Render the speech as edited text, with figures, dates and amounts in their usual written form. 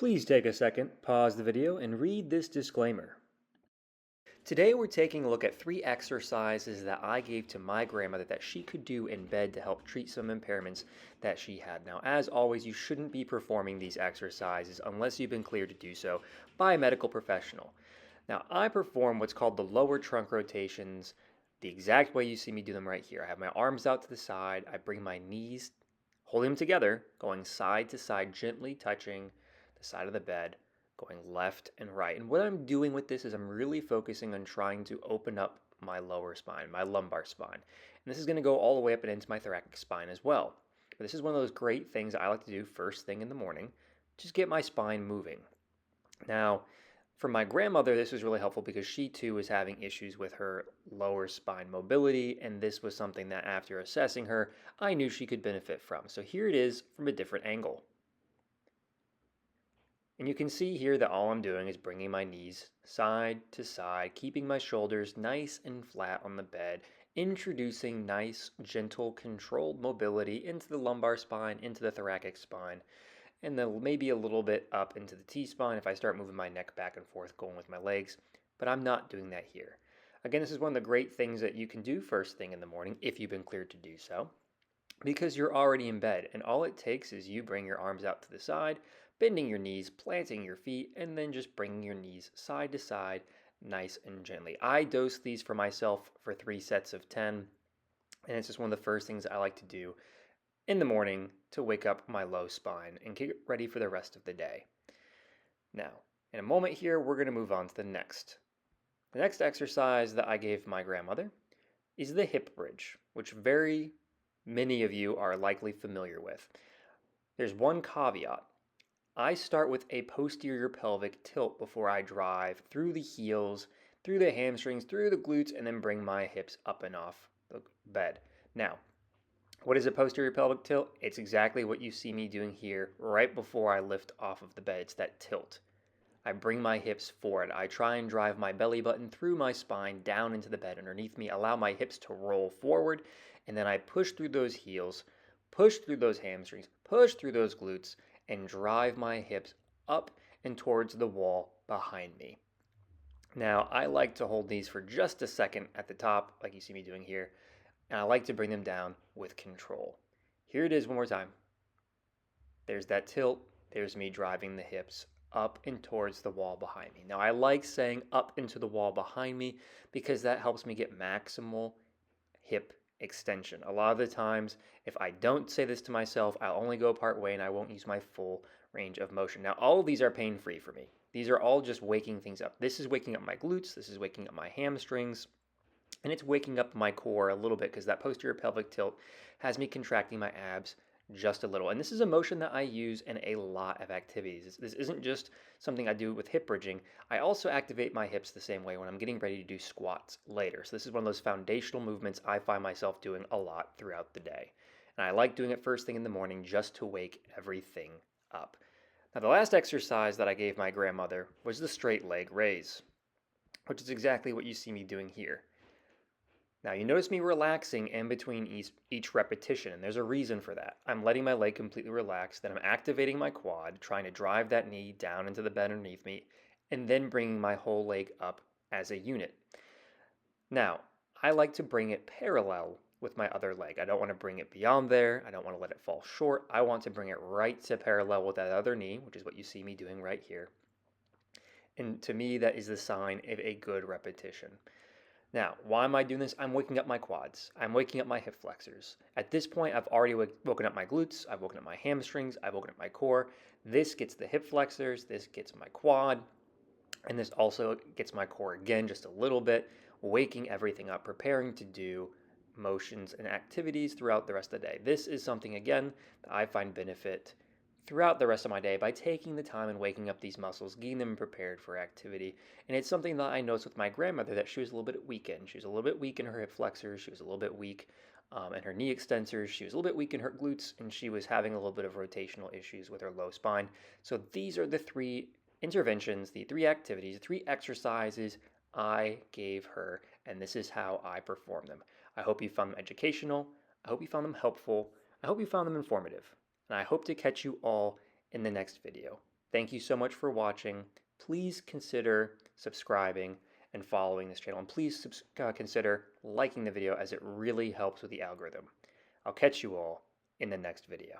Please take a second, pause the video, and read this disclaimer. Today we're taking a look at 3 exercises that I gave to my grandmother that she could do in bed to help treat some impairments that she had. Now, as always, you shouldn't be performing these exercises unless you've been cleared to do so by a medical professional. Now, I perform what's called the lower trunk rotations the exact way you see me do them right here. I have my arms out to the side, I bring my knees, holding them together, going side to side, gently touching the side of the bed, going left and right. And what I'm doing with this is I'm really focusing on trying to open up my lower spine, my lumbar spine. And this is going to go all the way up and into my thoracic spine as well. But this is one of those great things I like to do first thing in the morning, just get my spine moving. Now, for my grandmother, this was really helpful because she too was having issues with her lower spine mobility, and this was something that after assessing her, I knew she could benefit from. So here it is from a different angle. And you can see here that all I'm doing is bringing my knees side to side, keeping my shoulders nice and flat on the bed, introducing nice, gentle, controlled mobility into the lumbar spine, into the thoracic spine, and then maybe a little bit up into the T-spine if I start moving my neck back and forth, going with my legs, but I'm not doing that here. Again, this is one of the great things that you can do first thing in the morning if you've been cleared to do so, because you're already in bed, and all it takes is you bring your arms out to the side, bending your knees, planting your feet, and then just bringing your knees side to side, nice and gently. I dose these for myself for 3 sets of 10, and it's just one of the first things I like to do in the morning to wake up my low spine and get ready for the rest of the day. Now, in a moment here, we're going to move on to the next. The next exercise that I gave my grandmother is the hip bridge, which very many of you are likely familiar with. There's one caveat. I start with a posterior pelvic tilt before I drive through the heels, through the hamstrings, through the glutes, and then bring my hips up and off the bed. Now, what is a posterior pelvic tilt? It's exactly what you see me doing here right before I lift off of the bed. It's that tilt. I bring my hips forward. I try and drive my belly button through my spine down into the bed underneath me, allow my hips to roll forward, and then I push through those heels, push through those hamstrings, push through those glutes, and drive my hips up and towards the wall behind me. Now, I like to hold these for just a second at the top, like you see me doing here, and I like to bring them down with control. Here it is one more time. There's that tilt. There's me driving the hips up and towards the wall behind me. Now, I like saying up into the wall behind me because that helps me get maximal hip extension. A lot of the times, if I don't say this to myself, I'll only go part way and I won't use my full range of motion. Now, all of these are pain-free for me. These are all just waking things up. This is waking up my glutes. This is waking up my hamstrings. And it's waking up my core a little bit because that posterior pelvic tilt has me contracting my abs just a little. And this is a motion that I use in a lot of activities. This isn't just something I do with hip bridging. I also activate my hips the same way when I'm getting ready to do squats later. So this is one of those foundational movements I find myself doing a lot throughout the day. And I like doing it first thing in the morning just to wake everything up. Now, the last exercise that I gave my grandmother was the straight leg raise, which is exactly what you see me doing here. Now, you notice me relaxing in between each repetition, and there's a reason for that. I'm letting my leg completely relax, then I'm activating my quad, trying to drive that knee down into the bed underneath me, and then bringing my whole leg up as a unit. Now, I like to bring it parallel with my other leg. I don't want to bring it beyond there. I don't want to let it fall short. I want to bring it right to parallel with that other knee, which is what you see me doing right here. And to me, that is the sign of a good repetition. Now, why am I doing this? I'm waking up my quads. I'm waking up my hip flexors. At this point, I've already woken up my glutes. I've woken up my hamstrings. I've woken up my core. This gets the hip flexors. This gets my quad. And this also gets my core again just a little bit, waking everything up, preparing to do motions and activities throughout the rest of the day. This is something, again, that I find benefit throughout the rest of my day by taking the time and waking up these muscles, getting them prepared for activity. And it's something that I noticed with my grandmother that she was a little bit weak in. She was a little bit weak in her hip flexors. She was a little bit weak in her knee extensors. She was a little bit weak in her glutes, and she was having a little bit of rotational issues with her low spine. So these are the 3 interventions, the 3 activities, 3 exercises I gave her, and this is how I perform them. I hope you found them educational. I hope you found them helpful. I hope you found them informative. And I hope to catch you all in the next video. Thank you so much for watching. Please consider subscribing and following this channel. And please consider liking the video as it really helps with the algorithm. I'll catch you all in the next video.